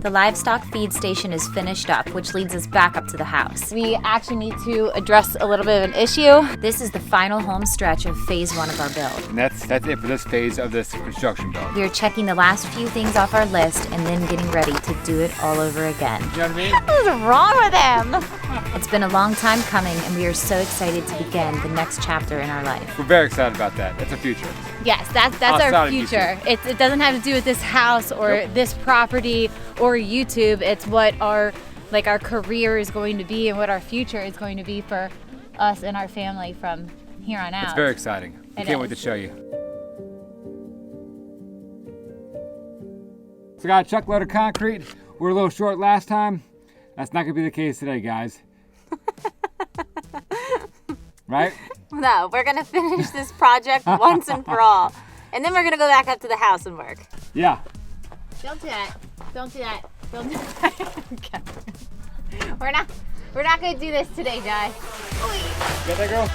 The livestock feed station is finished up, which leads us back up to the house. We actually need to address a little bit of an issue. This is the final home stretch of phase 1 of our build. And that's it for this phase of this construction build. We are checking the last few things off our list and then getting ready to do it all over again. You know what I mean? What is wrong with him? It's been a long time coming, and we are so excited to begin the next chapter in our life. We're very excited about that. That's our future. Yes, that's our future. It doesn't have to do with this house or this property or YouTube. It's what our career is going to be and what our future is going to be for us and our family from here on out. It's very exciting. I can't wait to show you. So got a truckload of concrete. We're a little short last time. That's not gonna be the case today, guys. Right? No, we're gonna finish this project once and for all. And then we're gonna go back up to the house and work. Yeah. Don't do that. Don't do that. Don't do that. Okay. We're not gonna do this today, guys. Get that, girl?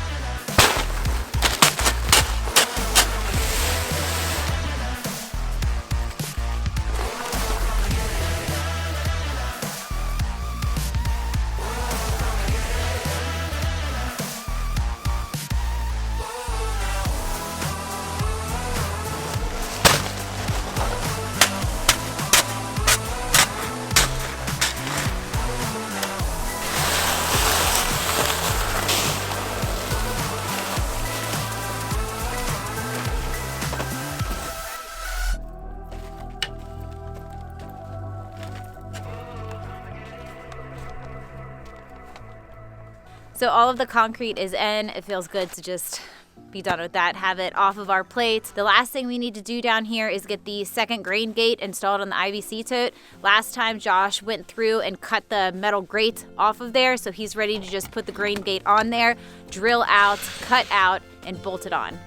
So all of the concrete is in. It feels good to just be done with that, have it off of our plate. The last thing we need to do down here is get the second grain gate installed on the IBC tote. Last time Josh went through and cut the metal grate off of there, so he's ready to just put the grain gate on there, drill out, cut out, and bolt it on.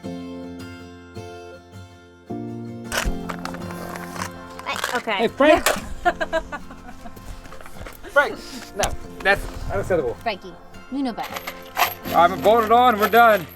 Okay. Hey, Frank! Frank! No, that's unacceptable. Frankie, you know better. I'm bolted on, we're done.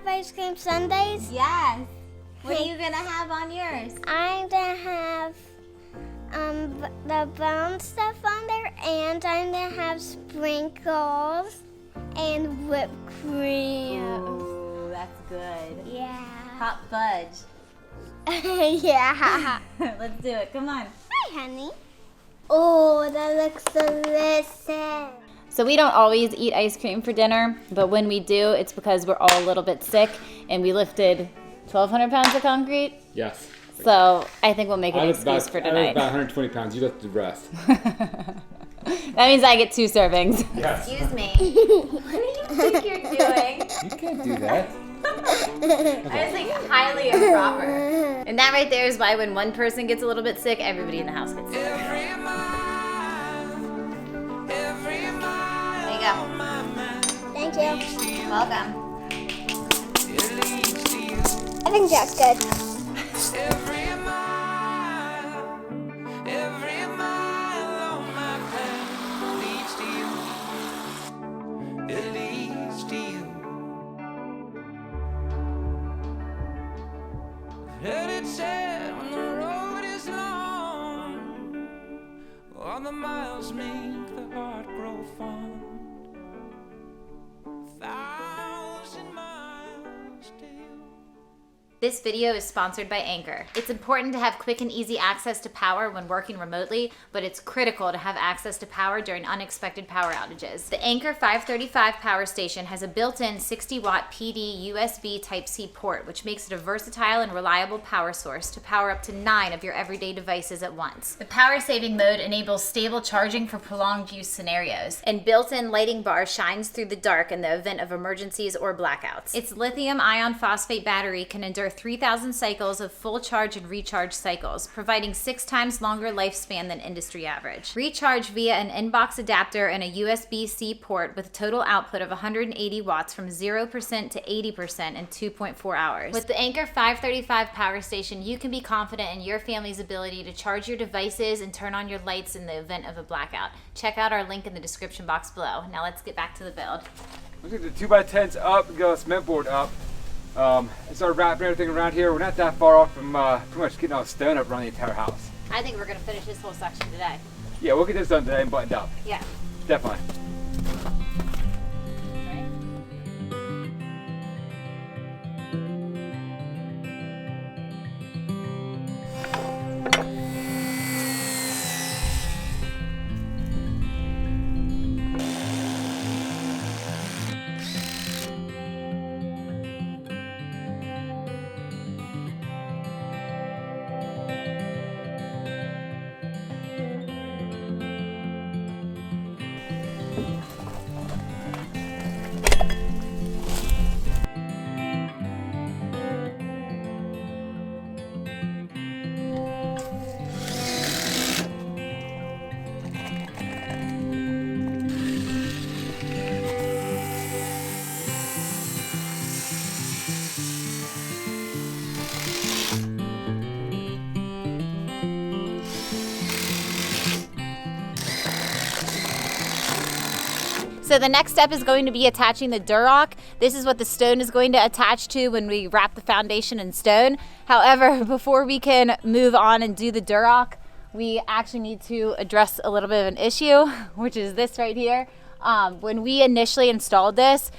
Ice cream sundaes? Yes. What are you gonna have on yours? I'm gonna have the brown stuff on there, and I'm gonna have sprinkles and whipped cream. Ooh, that's good. Yeah. Hot fudge. Yeah. Let's do it. Come on. Hi, honey. Oh, that looks delicious. So we don't always eat ice cream for dinner, but when we do, it's because we're all a little bit sick and we lifted 1,200 pounds of concrete. Yes. So I think we'll make an excuse for I lift tonight. about 120 pounds. You lift the rest. That means I get 2 servings. Yes. Excuse me. What do you think you're doing? You can't do that. I was like highly improper. And that right there is why when one person gets a little bit sick, everybody in the house gets sick. There you go. Thank you. You're welcome. I think that's good. Heard it said when the road is long, all the miles make the heart grow fond. 1,000 miles to you. This video is sponsored by Anchor. It's important to have quick and easy access to power when working remotely, but it's critical to have access to power during unexpected power outages. The Anchor 535 power station has a built-in 60-watt PD USB Type-C port, which makes it a versatile and reliable power source to power up to 9 of your everyday devices at once. The power-saving mode enables stable charging for prolonged use scenarios, and built-in lighting bar shines through the dark in the event of emergencies or blackouts. Its lithium ion phosphate battery can endure endure 3,000 cycles of full charge and recharge cycles, providing 6 times longer lifespan than industry average. Recharge via an inbox adapter and a USB-C port with a total output of 180 watts from 0% to 80% in 2.4 hours. With the Anker 535 power station, you can be confident in your family's ability to charge your devices and turn on your lights in the event of a blackout. Check out our link in the description box below. Now let's get back to the build. We'll get the 2x10s up and get a cement board up. And start wrapping everything around here. We're not that far off from pretty much getting all the stone up around the entire house. I think we're gonna finish this whole section today. Yeah, we'll get this done today and buttoned up. Yeah. Definitely. So the next step is going to be attaching the Durock. This is what the stone is going to attach to when we wrap the foundation in stone. However, before we can move on and do the Durock, we actually need to address a little bit of an issue, which is this right here. When we initially installed this,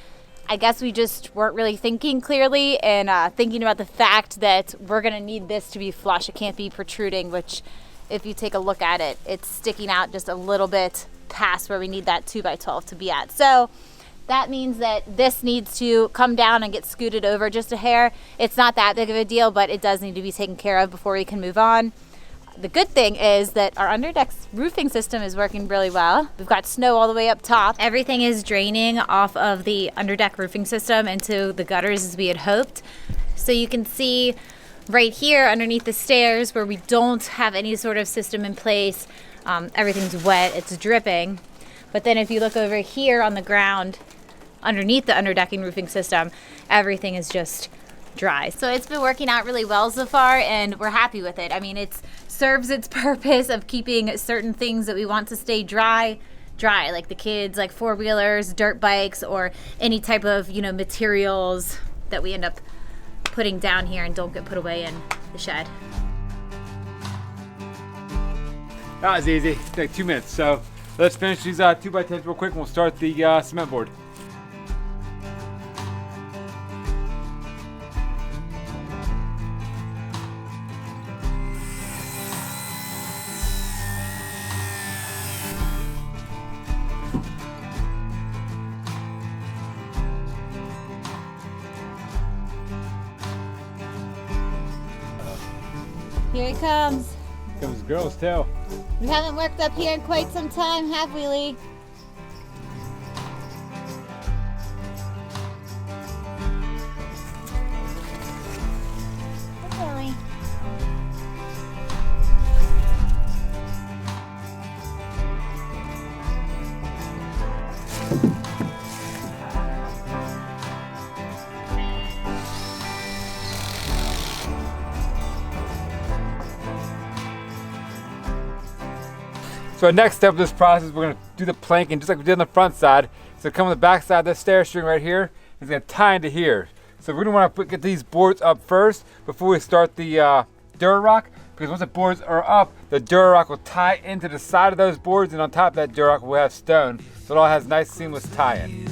I guess we just weren't really thinking clearly and thinking about the fact that we're gonna need this to be flush. It can't be protruding, which if you take a look at it, it's sticking out just a little bit past where we need that 2x12 to be at. So that means that this needs to come down and get scooted over just a hair. It's not that big of a deal, but it does need to be taken care of before we can move on. The good thing is that our underdeck roofing system is working really well. We've got snow all the way up top. Everything is draining off of the underdeck roofing system into the gutters as we had hoped. So you can see right here underneath the stairs where we don't have any sort of system in place, everything's wet, it's dripping. But then if you look over here on the ground underneath the underdecking roofing system, everything is just dry. So it's been working out really well so far and we're happy with it. I mean, it serves its purpose of keeping certain things that we want to stay dry, like the kids, like four-wheelers, dirt bikes, or any type of, materials that we end up putting down here and don't get put away in the shed. That was easy. It took 2 minutes. So let's finish these 2x10s real quick and we'll start the cement board. Here it comes. Here comes the girl's tail. We haven't worked up here in quite some time, have we, Lee? Really? So our next step of this process, we're gonna do the planking just like we did on the front side. So come on the back side of this stair string right here, it's gonna tie into here. So we're gonna wanna get these boards up first before we start the Durock, because once the boards are up, the Durock will tie into the side of those boards, and on top of that Durock we'll have stone. So it all has nice seamless tie-in.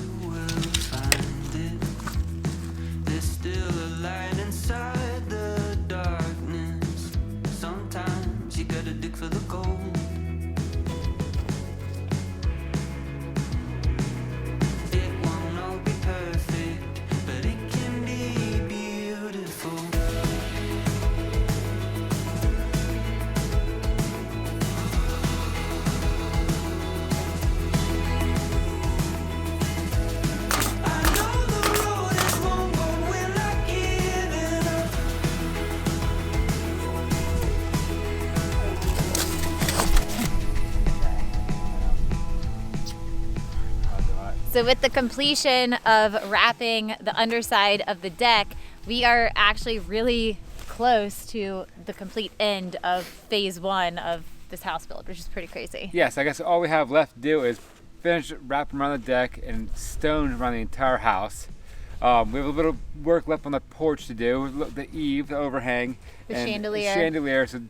So with the completion of wrapping the underside of the deck, we are actually really close to the complete end of phase 1 of this house build, which is pretty crazy. Yes, I guess all we have left to do is finish wrapping around the deck and stone around the entire house. We have a little work left on the porch to do, the eave, the overhang, The and chandelier. chandelier. So,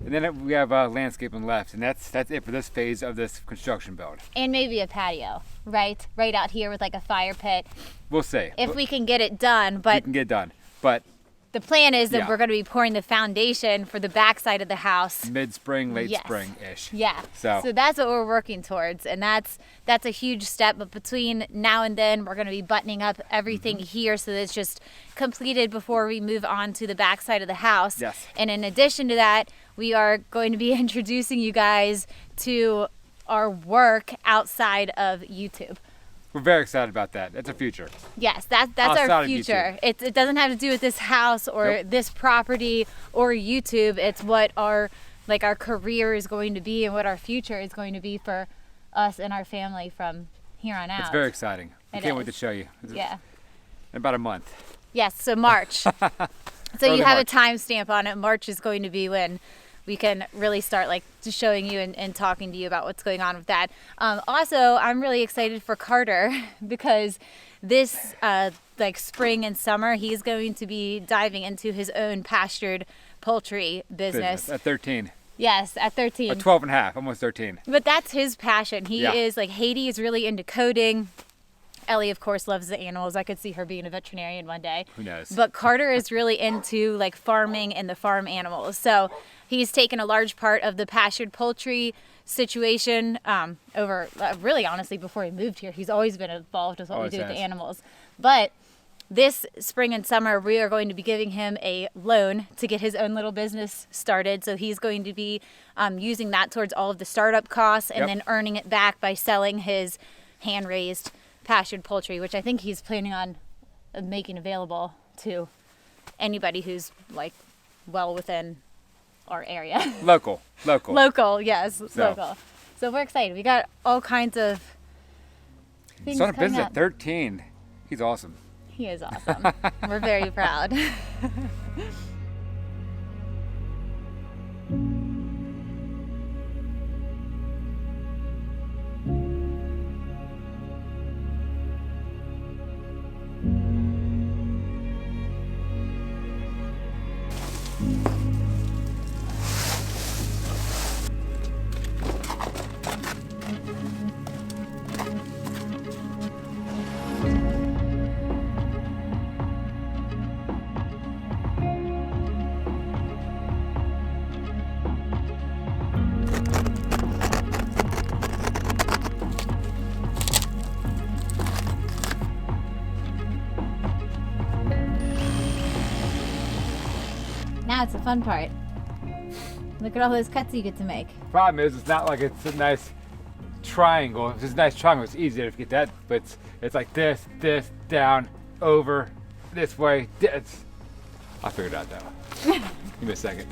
and then we have landscaping left, and that's it for this phase of this construction build. And maybe a patio, right? Right out here with like a fire pit. We'll see. If we can get it done, We but can get done, but the plan is that Yeah. we're going to be pouring the foundation for the backside of the house. mid-spring, late Yes. spring-ish. Yeah. So that's what we're working towards, and that's a huge step. But between now and then, we're going to be buttoning up everything here so that it's just completed before we move on to the backside of the house. Yes. And in addition to that, we are going to be introducing you guys to our work outside of YouTube. we're very excited about that. That's a future. Yes, that's Outside our of future. YouTube. It doesn't have to do with this house or Nope. this property or YouTube. It's what our career is going to be and what our future is going to be for us and our family from here on out. It's very exciting. I It can't wait to is. show you. Yeah. In about a month. Yes, so March. So Early you have March. a timestamp on it. March is going to be when we can really start just showing you and talking to you about what's going on with that. Also, I'm really excited for Carter because this spring and summer, he's going to be diving into his own pastured poultry business. At 13. Yes, at 13. Or 12 and a half, almost 13. But that's his passion. He Yeah. is Haiti is really into coding. Ellie, of course, loves the animals. I could see her being a veterinarian one day. Who knows? But Carter is really into farming and the farm animals. So he's taken a large part of the pastured poultry situation over, really honestly, before he moved here. He's always been involved with what Always we do with has. the animals. But this spring and summer, we are going to be giving him a loan to get his own little business started. So he's going to be using that towards all of the startup costs and Yep. then earning it back by selling his hand-raised pastured poultry, which I think he's planning on making available to anybody who's well within our area. Local. Local, yes, local. So we're excited. We got all kinds of things Started coming business up. at 13. He's awesome. He is awesome. We're very proud. Now it's the fun part. Look at all those cuts you get to make. Problem is, it's not like it's a nice triangle. If it's a nice triangle, it's easier to get that. But it's like this, down, over, this way. I'll figure it out though. Give me a second.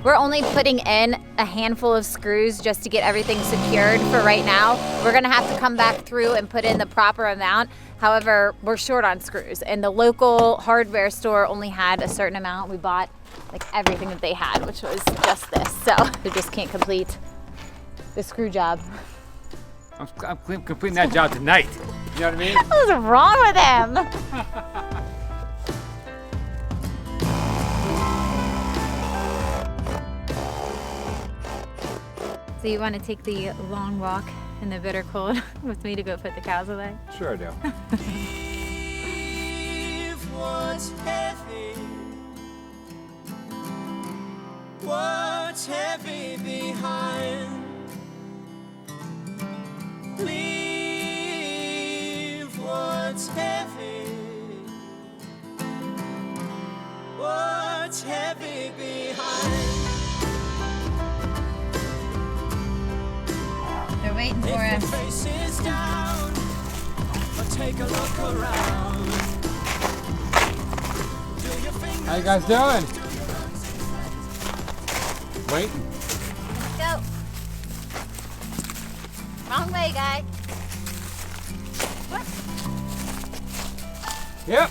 We're only putting in a handful of screws just to get everything secured for right now. We're gonna have to come back through and put in the proper amount. However, we're short on screws and the local hardware store only had a certain amount. We bought everything that they had, which was just this. So we just can't complete the screw job. I'm completing that job tonight. You know what I mean? What's wrong with him? So you want to take the long walk in the bitter cold with me to go put the cows away? Sure I do. Leave what's heavy, what's heavy behind. Leave what's heavy, what's heavy behind. waiting for him. Faces down, but take a look around. How you guys doing? Waiting. Let's go. Wrong way, guy. What? Yep.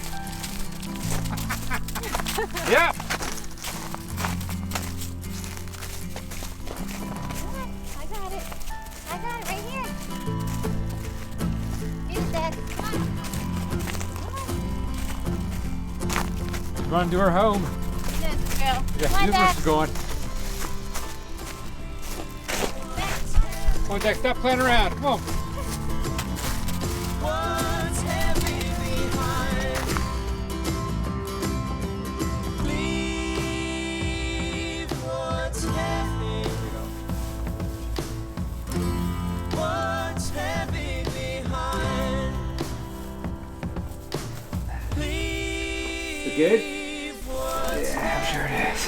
Yep. I got it. I got it right here. Get it, Dad. Come on. Run to her home. Yes, go. Yeah, Come on, this is where Dad. she's going. Come on, Jack, stop playing around. Come on. What's heavy behind? Leave what's heavy. What's heavy behind? You good? What's Yeah, I'm sure it is.